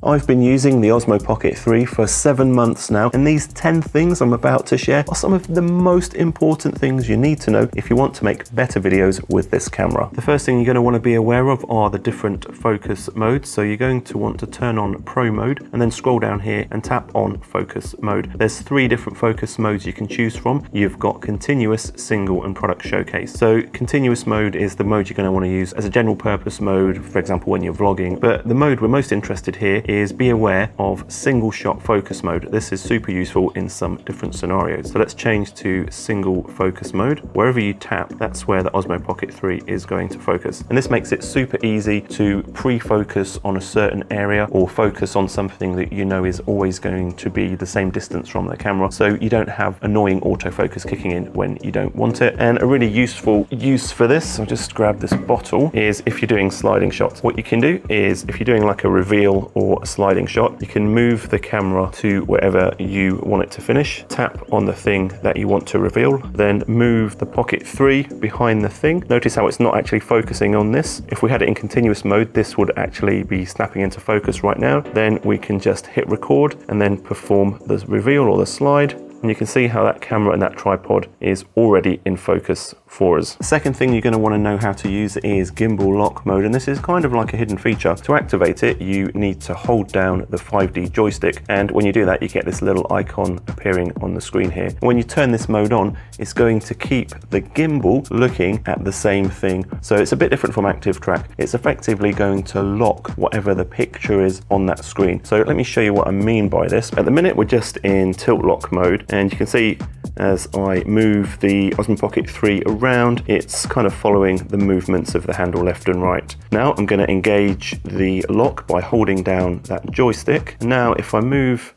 I've been using the Osmo Pocket 3 for 7 months now, and these 10 things I'm about to share are some of the most important things you need to know if you want to make better videos with this camera. The first thing you're going to want to be aware of are the different focus modes. So you're going to want to turn on Pro mode and then scroll down here and tap on focus mode. There's 3 different focus modes you can choose from. You've got continuous, single and product showcase. So continuous mode is the mode you're going to want to use as a general purpose mode, for example when you're vlogging, but the mode we're most interested here is be aware of single shot focus mode. This is super useful in some different scenarios. So let's change to single focus mode. Wherever you tap, that's where the Osmo Pocket 3 is going to focus. And this makes it super easy to pre-focus on a certain area or focus on something that you know is always going to be the same distance from the camera, so you don't have annoying autofocus kicking in when you don't want it. And a really useful use for this, I'll just grab this bottle, is if you're doing sliding shots. What you can do is if you're doing like a reveal or a sliding shot, you can move the camera to wherever you want it to finish, tap on the thing that you want to reveal, then move the Pocket 3 behind the thing. Notice how it's not actually focusing on this. If we had it in continuous mode, this would actually be snapping into focus right now. Then we can just hit record and then perform the reveal or the slide. And you can see how that camera and that tripod is already in focus for us. The second thing you're going to want to know how to use is gimbal lock mode, and this is kind of like a hidden feature. To activate it, you need to hold down the 5D joystick, and when you do that, you get this little icon appearing on the screen here. And when you turn this mode on, it's going to keep the gimbal looking at the same thing. So it's a bit different from active track. It's effectively going to lock whatever the picture is on that screen. So let me show you what I mean by this. At the minute, we're just in tilt lock mode, and you can see as I move the Osmo Pocket 3 around, it's kind of following the movements of the handle left and right. Now I'm going to engage the lock by holding down that joystick. Now if I move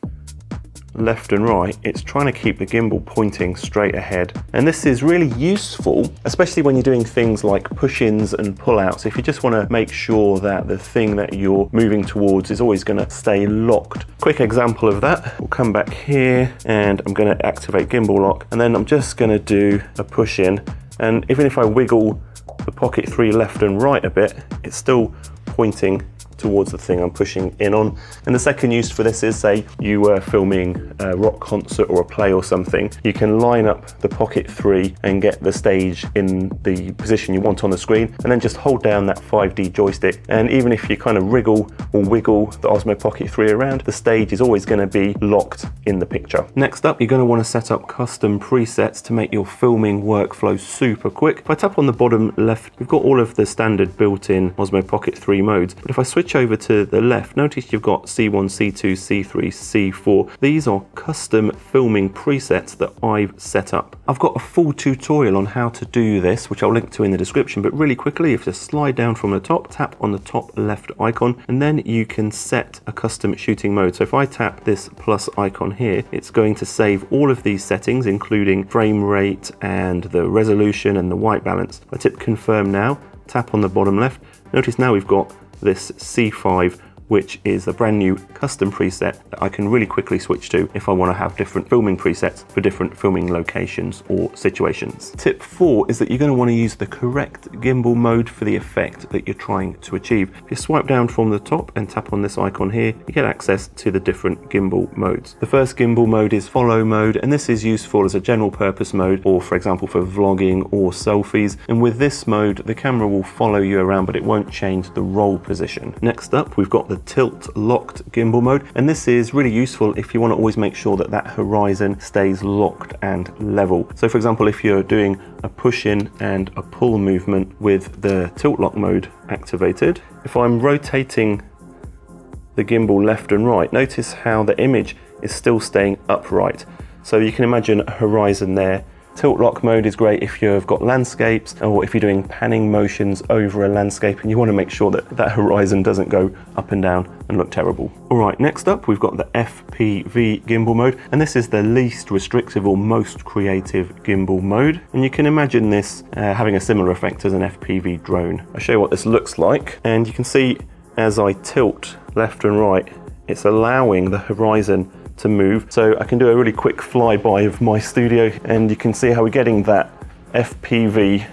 left and right, it's trying to keep the gimbal pointing straight ahead. And this is really useful, especially when you're doing things like push-ins and pull-outs. If you just want to make sure that the thing that you're moving towards is always going to stay locked. Quick example of that, we'll come back here and I'm going to activate gimbal lock, and then I'm just going to do a push-in, and even if I wiggle the Pocket 3 left and right a bit, it's still pointing towards the thing I'm pushing in on. And the second use for this is, say you were filming a rock concert or a play or something, you can line up the Pocket 3 and get the stage in the position you want on the screen, and then just hold down that 5D joystick, and even if you kind of wriggle or wiggle the Osmo Pocket 3 around, the stage is always going to be locked in the picture. Next up, you're going to want to set up custom presets to make your filming workflow super quick. If I tap on the bottom left, we've got all of the standard built-in Osmo Pocket 3 modes, but if I switch over to the left, notice you've got C1, C2, C3, C4. These are custom filming presets that I've set up. I've got a full tutorial on how to do this, which I'll link to in the description, but really quickly, if you just slide down from the top, tap on the top left icon, and then you can set a custom shooting mode. So if I tap this plus icon here, it's going to save all of these settings, including frame rate and the resolution and the white balance. I tip confirm now, tap on the bottom left. Notice now we've got this C5, which is a brand new custom preset that I can really quickly switch to if I want to have different filming presets for different filming locations or situations. Tip 4 is that you're going to want to use the correct gimbal mode for the effect that you're trying to achieve. If you swipe down from the top and tap on this icon here, you get access to the different gimbal modes. The first gimbal mode is follow mode, and this is useful as a general purpose mode, or for example for vlogging or selfies. And with this mode, the camera will follow you around, but it won't change the roll position. Next up, we've got the tilt locked gimbal mode, and this is really useful if you want to always make sure that that horizon stays locked and level. So for example, if you're doing a push in and a pull movement with the tilt lock mode activated, if I'm rotating the gimbal left and right, notice how the image is still staying upright. So you can imagine a horizon there. Tilt lock mode is great if you've got landscapes, or if you're doing panning motions over a landscape and you want to make sure that that horizon doesn't go up and down and look terrible. All right, next up we've got the FPV gimbal mode, and this is the least restrictive or most creative gimbal mode. And you can imagine this having a similar effect as an FPV drone. I'll show you what this looks like, and you can see as I tilt left and right, it's allowing the horizon to move. So I can do a really quick flyby of my studio, and you can see how we're getting that FPV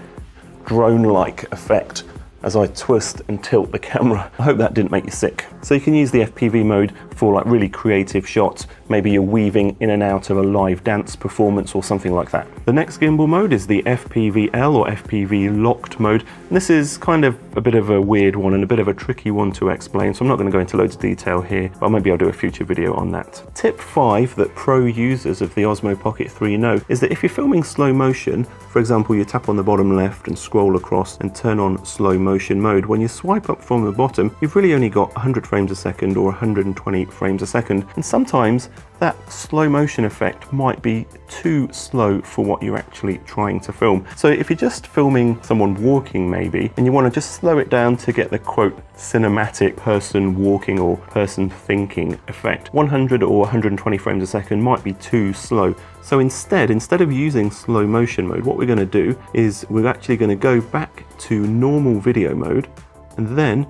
drone-like effect as I twist and tilt the camera. I hope that didn't make you sick. So you can use the FPV mode for like really creative shots. Maybe you're weaving in and out of a live dance performance or something like that. The next gimbal mode is the FPV-L or FPV locked mode. And this is kind of a bit of a weird one and a bit of a tricky one to explain, so I'm not going to go into loads of detail here, but maybe I'll do a future video on that. Tip 5 that pro users of the Osmo Pocket 3 know is that if you're filming slow motion, for example, you tap on the bottom left and scroll across and turn on slow motion mode, when you swipe up from the bottom, you've really only got 100 frames a second or 120 frames a second, and sometimes that slow motion effect might be too slow for what you're actually trying to film. So if you're just filming someone walking maybe, and you want to just slow it down to get the quote cinematic person walking or person thinking effect, 100 or 120 frames a second might be too slow. So instead of using slow motion mode, what we're going to do is we're actually going to go back to normal video mode, and then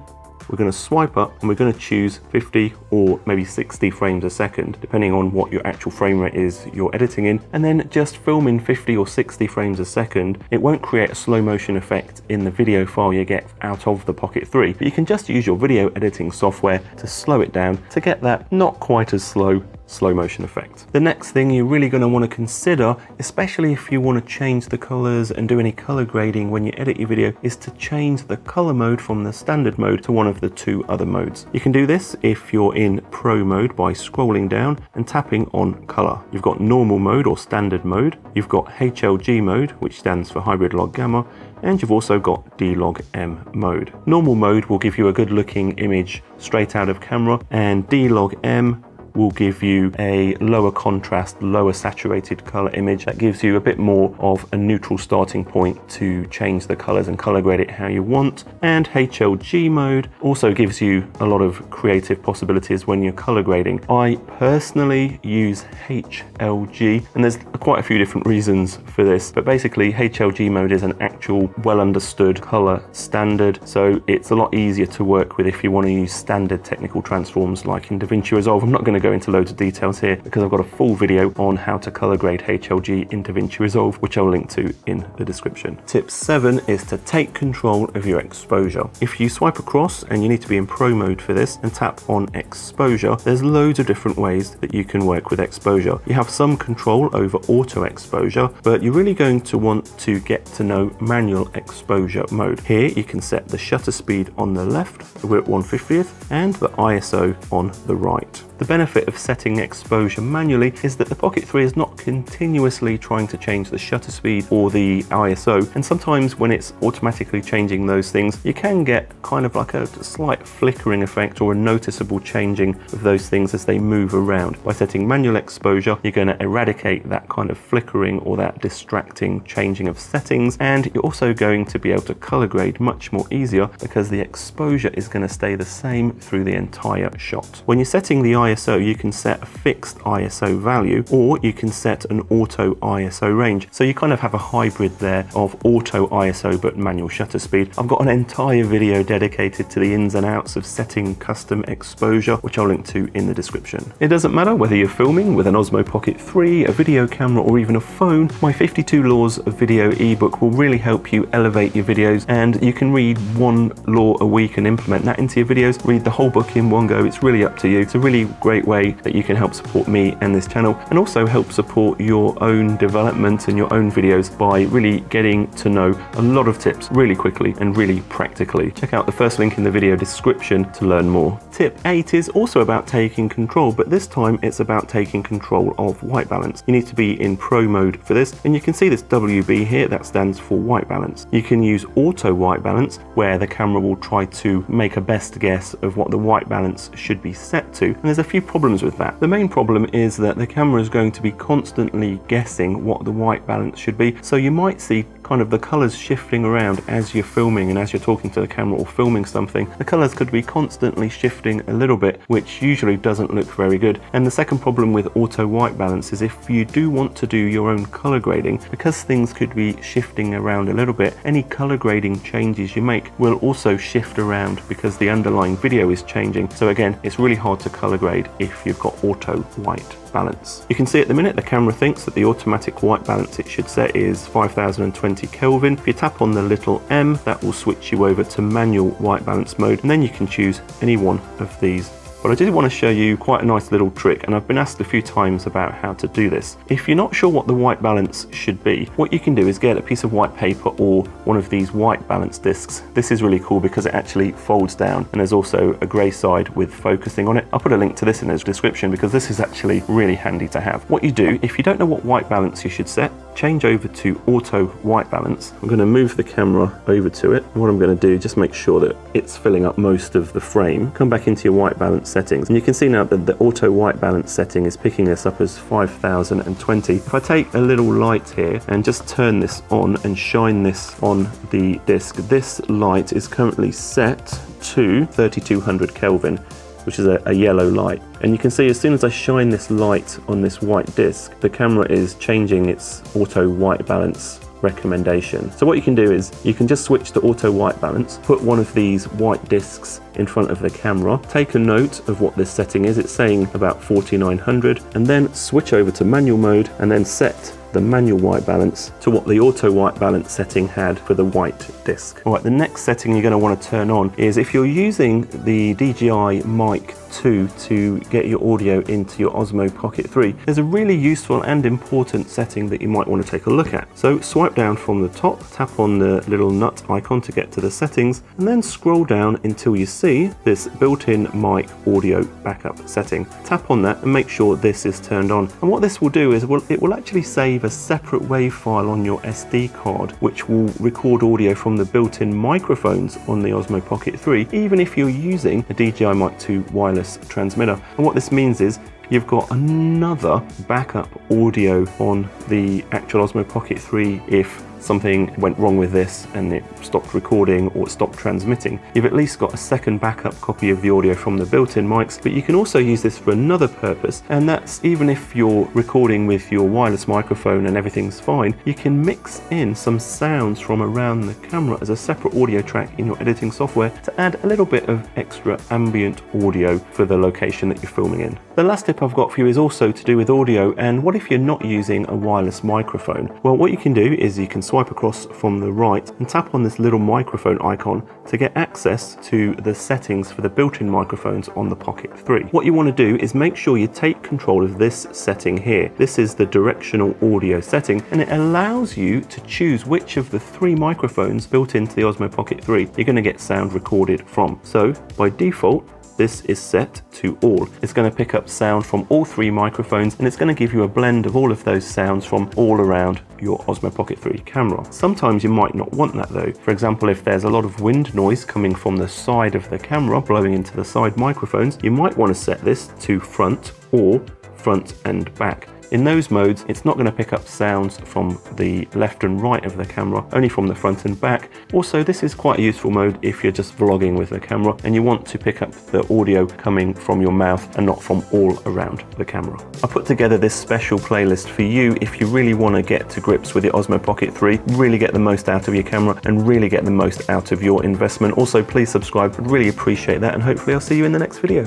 we're going to swipe up and we're going to choose 50 or maybe 60 frames a second, depending on what your actual frame rate is you're editing in. And then just film in 50 or 60 frames a second. It won't create a slow motion effect in the video file you get out of the Pocket 3, but you can just use your video editing software to slow it down to get that not quite as slow motion effect. The next thing you're really going to want to consider, especially if you want to change the colors and do any color grading when you edit your video, is to change the color mode from the standard mode to one of the two other modes. You can do this if you're in pro mode by scrolling down and tapping on color. You've got normal mode or standard mode, you've got HLG mode, which stands for hybrid log gamma, and you've also got D-Log-M mode. Normal mode will give you a good looking image straight out of camera, and D-Log-M will give you a lower contrast, lower saturated color image that gives you a bit more of a neutral starting point to change the colors and color grade it how you want. And HLG mode also gives you a lot of creative possibilities when you're color grading. I personally use HLG, and there's quite a few different reasons for this, but basically HLG mode is an actual well understood color standard, so it's a lot easier to work with if you want to use standard technical transforms like in DaVinci Resolve. I'm not going to go into loads of details here because I've got a full video on how to color grade HLG in DaVinci Resolve, which I'll link to in the description. Tip 7 is to take control of your exposure. If you swipe across, and you need to be in pro mode for this, and tap on exposure, there's loads of different ways that you can work with exposure. You have some control over auto exposure, but you're really going to want to get to know manual exposure mode. Here you can set the shutter speed on the left, we're at 1/50th, and the ISO on the right. The benefit of setting exposure manually is that the Pocket 3 is not continuously trying to change the shutter speed or the ISO, and sometimes when it's automatically changing those things, you can get kind of like a slight flickering effect or a noticeable changing of those things as they move around. By setting manual exposure, you're going to eradicate that kind of flickering or that distracting changing of settings, and you're also going to be able to color grade much more easier because the exposure is going to stay the same through the entire shot. When you're setting the ISO, you can set a fixed ISO value, or you can set an auto ISO range. So you kind of have a hybrid there of auto ISO but manual shutter speed. I've got an entire video dedicated to the ins and outs of setting custom exposure, which I'll link to in the description. It doesn't matter whether you're filming with an Osmo Pocket 3, a video camera, or even a phone, my 52 Laws of Video ebook will really help you elevate your videos, and you can read one law a week and implement that into your videos. Read the whole book in one go. It's really up to you. It's a really great way that you can help support me and this channel, and also help support your own development and your own videos by really getting to know a lot of tips really quickly and really practically. Check out the first link in the video description to learn more. Tip 8 is also about taking control, but this time it's about taking control of white balance. You need to be in pro mode for this, and you can see this WB here, that stands for white balance. You can use auto white balance, where the camera will try to make a best guess of what the white balance should be set to, and there's a few problems with that. The main problem is that the camera is going to be constantly guessing what the white balance should be, so you might see kind of the colors shifting around as you're filming and as you're talking to the camera or filming something. The colors could be constantly shifting a little bit, which usually doesn't look very good. And the second problem with auto white balance is if you do want to do your own color grading, because things could be shifting around a little bit, any color grading changes you make will also shift around because the underlying video is changing. So again, it's really hard to color grade if you've got auto white balance. You can see at the minute the camera thinks that the automatic white balance it should set is 5020 220 Kelvin. If you tap on the little M, that will switch you over to manual white balance mode, and then you can choose any one of these. But I did want to show you quite a nice little trick, and I've been asked a few times about how to do this. If you're not sure what the white balance should be, what you can do is get a piece of white paper or one of these white balance discs. This is really cool because it actually folds down, and there's also a grey side with focusing on it. I'll put a link to this in the description because this is actually really handy to have. What you do, if you don't know what white balance you should set, change over to auto white balance. I'm going to move the camera over to it, and what I'm going to do, just make sure that it's filling up most of the frame. Come back into your white balance settings, and you can see now that the auto white balance setting is picking this up as 5020. If I take a little light here and just turn this on and shine this on the disc, this light is currently set to 3200 Kelvin, which is a yellow light. And you can see as soon as I shine this light on this white disc, the camera is changing its auto white balance recommendation. So what you can do is you can just switch to auto white balance, put one of these white discs in front of the camera, take a note of what this setting is, it's saying about 4900, and then switch over to manual mode and then set the manual white balance to what the auto white balance setting had for the white disc. All right, the next setting you're going to want to turn on is if you're using the DJI Mic 2 to get your audio into your Osmo Pocket 3, there's a really useful and important setting that you might want to take a look at. So swipe down from the top, tap on the little nut icon to get to the settings, and then scroll down until you see this built-in mic audio backup setting. Tap on that and make sure this is turned on. And what this will do is it will actually save a separate WAV file on your SD card, which will record audio from the built-in microphones on the Osmo Pocket 3, even if you're using a DJI Mic 2 wireless transmitter. And what this means is you've got another backup audio on the actual Osmo Pocket 3 if something went wrong with this and it stopped recording or it stopped transmitting. You've at least got a second backup copy of the audio from the built-in mics, but you can also use this for another purpose, and that's even if you're recording with your wireless microphone and everything's fine, you can mix in some sounds from around the camera as a separate audio track in your editing software to add a little bit of extra ambient audio for the location that you're filming in. The last tip I've got for you is also to do with audio, and what if you're not using a wireless microphone? Well, what you can do is you can swipe across from the right and tap on this little microphone icon to get access to the settings for the built-in microphones on the Pocket 3. What you want to do is make sure you take control of this setting here. This is the directional audio setting, and it allows you to choose which of the 3 microphones built into the Osmo Pocket 3 you're going to get sound recorded from. So by default, this is set to all. It's going to pick up sound from all 3 microphones, and it's going to give you a blend of all of those sounds from all around your Osmo Pocket 3 camera. Sometimes you might not want that though. For example, if there's a lot of wind noise coming from the side of the camera blowing into the side microphones, you might want to set this to front or front and back. In those modes, it's not going to pick up sounds from the left and right of the camera, only from the front and back. Also, this is quite a useful mode if you're just vlogging with the camera and you want to pick up the audio coming from your mouth and not from all around the camera. I put together this special playlist for you if you really want to get to grips with your Osmo Pocket 3, really get the most out of your camera and really get the most out of your investment. Also, please subscribe, I'd really appreciate that, and hopefully I'll see you in the next video.